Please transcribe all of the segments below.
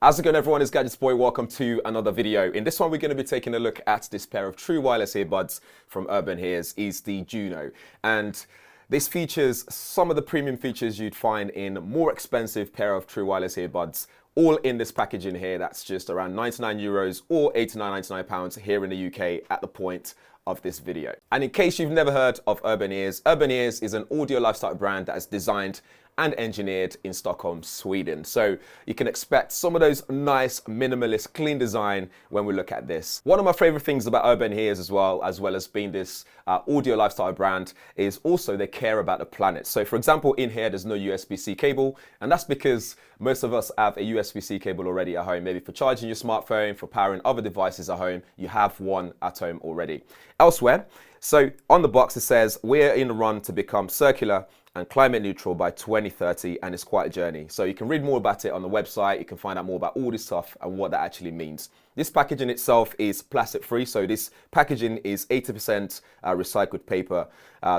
How's it going, everyone? It's GadgetsBoy. Welcome to another video. In this one, we're going to be taking a look at this pair of true wireless earbuds from Urbanears. Is the Juno. And this features some of the premium features you'd find in more expensive pair of true wireless earbuds, all in this packaging here. That's just around €99 or £89.99 here in the UK at the point of this video. And in case you've never heard of Urbanears, Urbanears is an audio lifestyle brand that is designed and engineered in Stockholm, Sweden. So you can expect some of those nice, minimalist, clean design when we look at this. One of my favorite things about Urbanears as well as being this audio lifestyle brand, is also they care about the planet. So for example, in here, there's no USB-C cable, and that's because most of us have a USB-C cable already at home. Maybe for charging your smartphone, for powering other devices at home, you have one at home already. Elsewhere, so on the box it says, we're in the run to become circular and climate neutral by 2030, and it's quite a journey. So you can read more about it on the website. You can find out more about all this stuff and what that actually means. This packaging itself is plastic free, so this packaging is 80% recycled paper.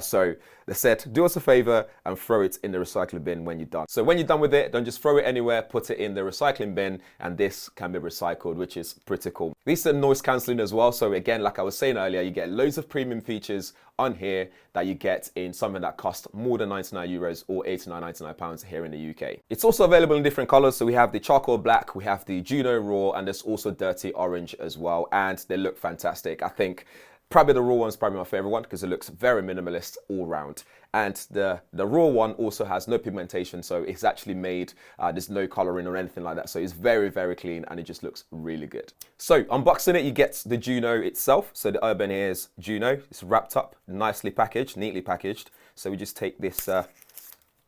So they said, do us a favor and throw it in the recycling bin when you're done. So when you're done with it, don't just throw it anywhere, put it in the recycling bin, and this can be recycled, which is pretty cool. These are noise cancelling as well. So again, like I was saying earlier, you get loads of premium features on here that you get in something that costs more than €99 or £89.99 here in the UK. It's also available in different colors. So we have the charcoal black, we have the Juno raw, and there's also dirty orange as well. And they look fantastic. I think probably the raw one's probably my favorite one because it looks very minimalist all round. And the raw one also has no pigmentation, so it's actually made, there's no coloring or anything like that. So it's very, very clean and it just looks really good. So unboxing it, you get the Juno itself. So the Urbanears Juno, it's wrapped up, nicely packaged, neatly packaged. So we just take this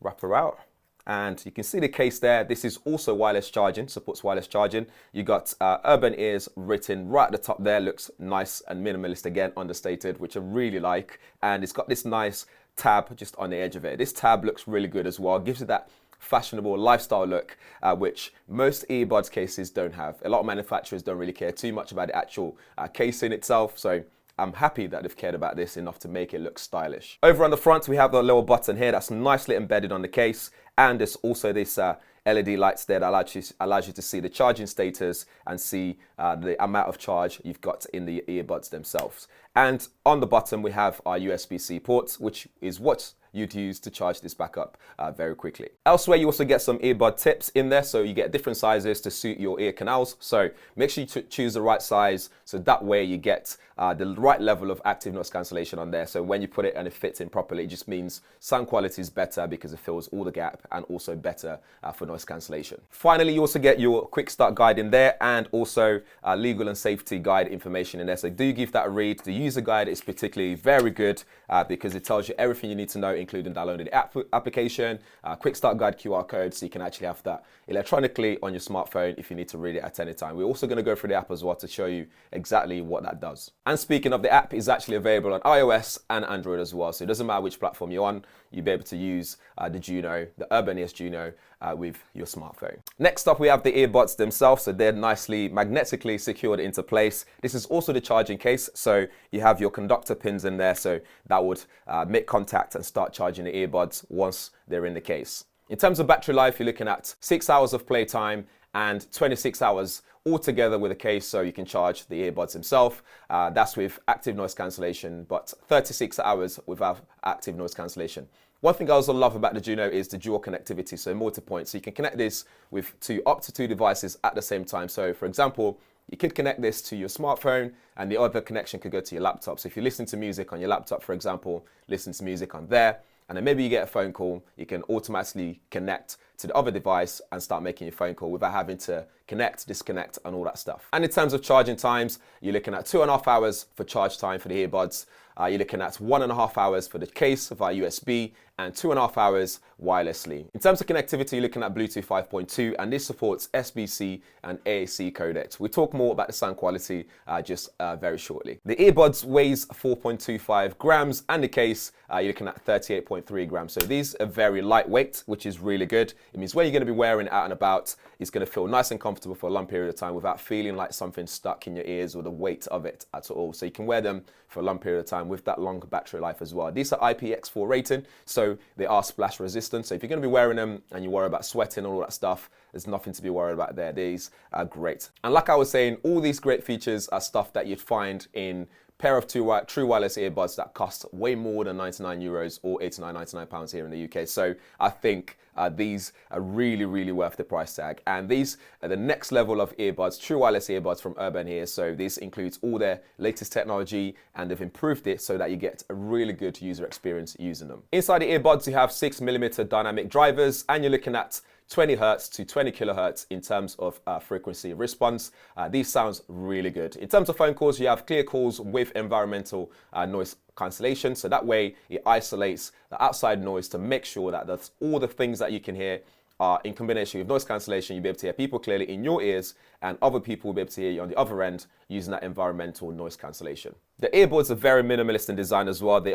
wrapper out. And you can see the case there. This is also wireless charging, supports wireless charging. You got Urbanears written right at the top there. Looks nice and minimalist, again, understated, which I really like. And it's got this nice tab just on the edge of it. This tab looks really good as well. Gives it that fashionable lifestyle look, which most earbuds cases don't have. A lot of manufacturers don't really care too much about the actual casing itself. So I'm happy that they've cared about this enough to make it look stylish. Over on the front, we have the little button here that's nicely embedded on the case. And there's also this LED lights there that allows you to see the charging status and see the amount of charge you've got in the earbuds themselves. And on the bottom, we have our USB-C ports, which is what you'd use to charge this back up very quickly. Elsewhere, you also get some earbud tips in there, so you get different sizes to suit your ear canals. So make sure you choose the right size, so that way you get the right level of active noise cancellation on there. So when you put it and it fits in properly, it just means sound quality is better because it fills all the gap, and also better for noise cancellation. Finally, you also get your quick start guide in there, and also legal and safety guide information in there. So do give that a read. The user guide is particularly very good because it tells you everything you need to know, including downloading the application, quick start guide QR code, so you can actually have that electronically on your smartphone if you need to read it at any time. We're also going to go through the app as well to show you exactly what that does. And speaking of, the app is actually available on iOS and Android as well. So it doesn't matter which platform you're on, you'll be able to use the Juno, the Urbanears Juno, with your smartphone. Next up, we have the earbuds themselves. So they're nicely magnetically secured into place. This is also the charging case. So you have your conductor pins in there. So that would make contact and start charging the earbuds once they're in the case. In terms of battery life, you're looking at 6 hours of playtime and 26 hours altogether with a case, so you can charge the earbuds themselves. That's with active noise cancellation, but 36 hours without active noise cancellation. One thing I also love about the Juno is the dual connectivity, so multi-point. So you can connect this with up to two devices at the same time. So for example, you could connect this to your smartphone and the other connection could go to your laptop. So if you listen to music on your laptop, for example, listen to music on there, and then maybe you get a phone call, you can automatically connect to the other device and start making your phone call without having to connect, disconnect, and all that stuff. And in terms of charging times, you're looking at 2.5 hours for charge time for the earbuds. You're looking at 1.5 hours for the case via USB and 2.5 hours wirelessly. In terms of connectivity, you're looking at Bluetooth 5.2, and this supports SBC and AAC codecs. We'll talk more about the sound quality just very shortly. The earbuds weighs 4.25 grams, and the case, you're looking at 38.3 grams. So these are very lightweight, which is really good. It means when you're going to be wearing it out and about, it's going to feel nice and comfortable for a long period of time without feeling like something's stuck in your ears or the weight of it at all. So you can wear them for a long period of time with that long battery life as well. These are IPX4 rating, so they are splash resistant. So if you're going to be wearing them and you worry about sweating and all that stuff, there's nothing to be worried about there. These are great. And like I was saying, all these great features are stuff that you'd find in pair of true wireless earbuds that cost way more than €99 or £89.99 here in the UK. So I think these are really, really worth the price tag. And these are the next level of earbuds, true wireless earbuds from Urbanears. So this includes all their latest technology, and they've improved it so that you get a really good user experience using them. Inside the earbuds, you have 6mm dynamic drivers, and you're looking at 20 hertz to 20 kilohertz in terms of frequency response. These sounds really good. In terms of phone calls, you have clear calls with environmental noise cancellation. So that way it isolates the outside noise to make sure that that's all the things that you can hear are in combination with noise cancellation. You'll be able to hear people clearly in your ears, and other people will be able to hear you on the other end using that environmental noise cancellation. The earbuds are very minimalist in design as well. They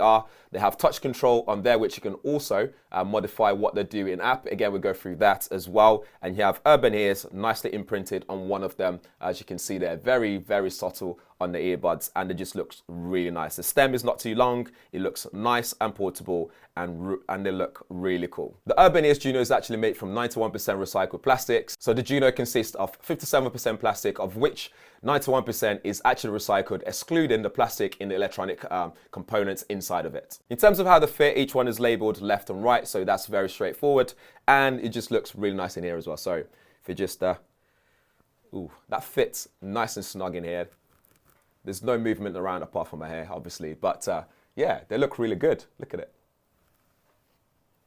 have touch control on there, which you can also modify what they do in app. Again, we'll go through that as well. And you have Urbanears nicely imprinted on one of them. As you can see, they're very, very subtle on the earbuds, and it just looks really nice. The stem is not too long. It looks nice and portable, and they look really cool. The Urbanears Juno is actually made from 91% recycled plastics. So the Juno consists of 57% plastic, of which 91% is actually recycled, excluding the plastic in the electronic components inside of it. In terms of how they fit, each one is labeled left and right, so that's very straightforward, and it just looks really nice in here as well. So if you just, that fits nice and snug in here. There's no movement around apart from my hair, obviously, but yeah, they look really good. Look at it.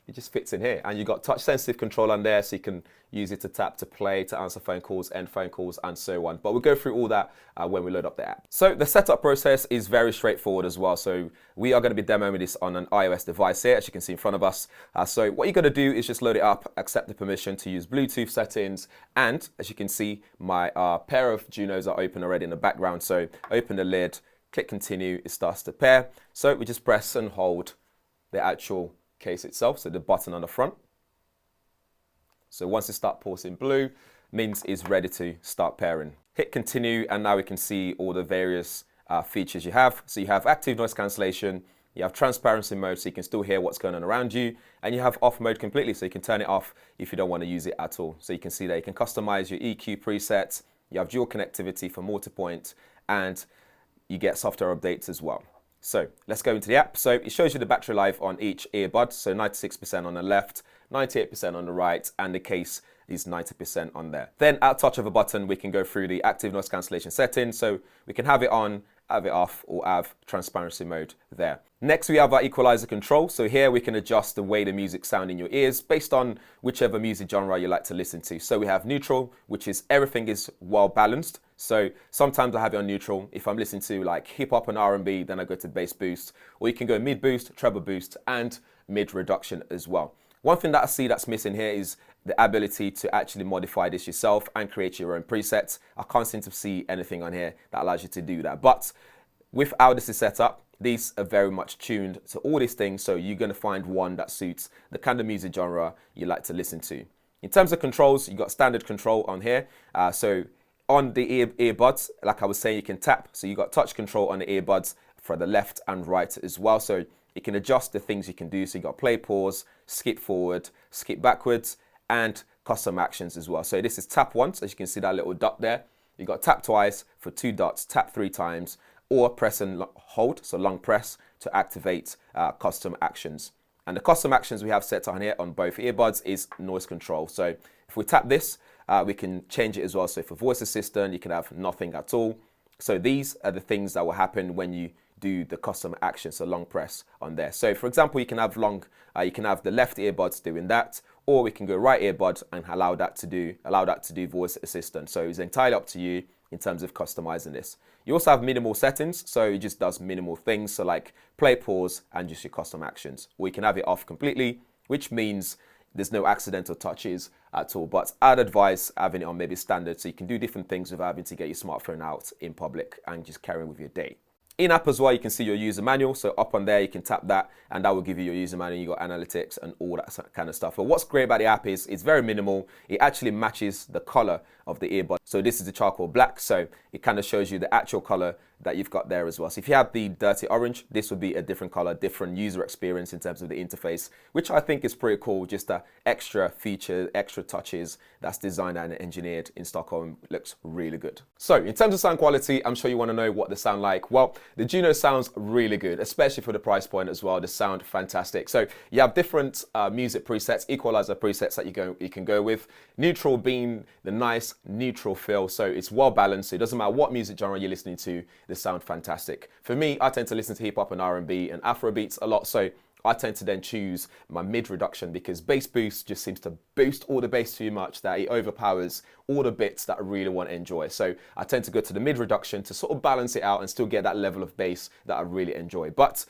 It just fits in here, and you've got touch sensitive control on there, so you can use it to tap to play, to answer phone calls, end phone calls, and so on. But we'll go through all that when we load up the app. So the setup process is very straightforward as well. So we are going to be demoing this on an iOS device here, as you can see in front of us. So what you're going to do is just load it up, accept the permission to use Bluetooth settings, and as you can see, my pair of Junos are open already in the background. So open the lid, click continue, it starts to pair. So we just press and hold the actual case itself, so the button on the front. So once it starts pulsing blue, means it's ready to start pairing. Hit continue, and now we can see all the various features you have. So you have active noise cancellation, you have transparency mode, so you can still hear what's going on around you, and you have off mode completely, so you can turn it off if you don't want to use it at all. So you can see that you can customize your EQ presets, you have dual connectivity for multi-point, and you get software updates as well. So let's go into the app. So it shows you the battery life on each earbud. So 96% on the left, 98% on the right, and the case is 90% on there. Then at touch of a button, we can go through the active noise cancellation settings. So we can have it on, have it off, or have transparency mode there. Next, we have our equalizer control. So here we can adjust the way the music sounds in your ears based on whichever music genre you like to listen to. So we have neutral, which is everything is well balanced. So sometimes I have it on neutral. If I'm listening to like hip hop and R&B, then I go to bass boost, or you can go mid boost, treble boost, and mid reduction as well. One thing that I see that's missing here is the ability to actually modify this yourself and create your own presets. I can't seem to see anything on here that allows you to do that. But with how this is set up, these are very much tuned to all these things. So you're going to find one that suits the kind of music genre you like to listen to. In terms of controls, you've got standard control on here. So on the earbuds, like I was saying, you can tap. So you've got touch control on the earbuds for the left and right as well. So you can adjust the things you can do. So you've got play, pause, skip forward, skip backwards, and custom actions as well. So this is tap once, as you can see that little dot there. You've got tap twice for 2 dots, tap 3 times, or press and hold, so long press to activate custom actions. And the custom actions we have set on here on both earbuds is noise control. So if we tap this, we can change it as well. So for voice assistant, you can have nothing at all. So these are the things that will happen when you do the custom action, so long press on there. So for example, you can have the left earbuds doing that, or we can go right earbud and allow that to do voice assistant. So it's entirely up to you in terms of customizing this. You also have minimal settings, so it just does minimal things, so like play, pause, and just your custom actions. Or you can have it off completely, which means there's no accidental touches at all. But I'd advise having it on maybe standard, so you can do different things without having to get your smartphone out in public and just carry on with your day. In app as well, you can see your user manual. So up on there, you can tap that and that will give you your user manual. You got analytics and all that kind of stuff. But what's great about the app is it's very minimal. It actually matches the color of the earbud. So this is the charcoal black. So it kind of shows you the actual color that you've got there as well. So if you have the dirty orange, this would be a different color, different user experience in terms of the interface, which I think is pretty cool. Just a extra feature, extra touches that's designed and engineered in Stockholm. Looks really good. So in terms of sound quality, I'm sure you want to know what they sound like. Well, the Juno sounds really good, especially for the price point as well. They sound fantastic. So you have different music presets, equalizer presets that you can go with. Neutral being the nice neutral feel, so it's well balanced. So it doesn't matter what music genre you're listening to, they sound fantastic. For me, I tend to listen to hip hop and R&B and Afro beats a lot, so I tend to then choose my mid reduction because bass boost just seems to boost all the bass too much that it overpowers all the bits that I really want to enjoy. So I tend to go to the mid reduction to sort of balance it out and still get that level of bass that I really enjoy. But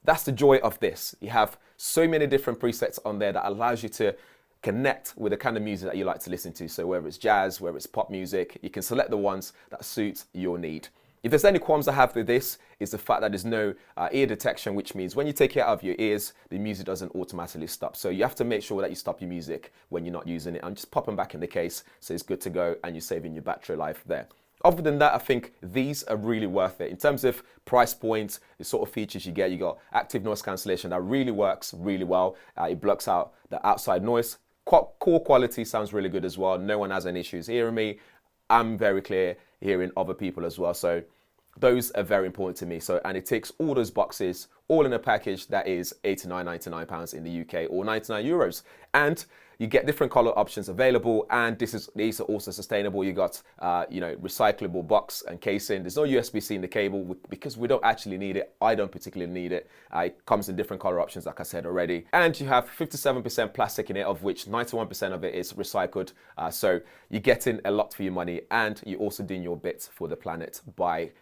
that's the joy of this. You have so many different presets on there that allows you to connect with the kind of music that you like to listen to. So whether it's jazz, whether it's pop music, you can select the ones that suit your need. If there's any qualms I have with this, is the fact that there's no ear detection, which means when you take it out of your ears, the music doesn't automatically stop. So you have to make sure that you stop your music when you're not using it and just pop them back in the case so it's good to go and you're saving your battery life there. Other than that, I think these are really worth it. In terms of price points, the sort of features you got active noise cancellation that really works really well. It blocks out the outside noise. Core quality sounds really good as well. No one has any issues hearing me. I'm very clear hearing other people as well. So those are very important to me. So, and it ticks all those boxes, all in a package that is £89.99 in the UK or €99. And you get different color options available, and these are also sustainable. You got recyclable box and casing. There's no USB-C in the cable because we don't actually need it. I don't particularly need it. It comes in different color options, like I said already. And you have 57% plastic in it, of which 91% of it is recycled. So you're getting a lot for your money, and you're also doing your bit for the planet by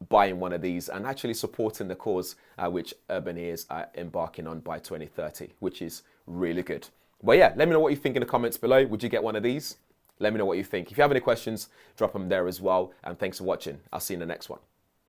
buying one of these and actually supporting the cause which Urbanears are embarking on by 2030, which is really good. But yeah, let me know what you think in the comments below. Would you get one of these? Let me know what you think. If you have any questions, drop them there as well. And thanks for watching. I'll see you in the next one.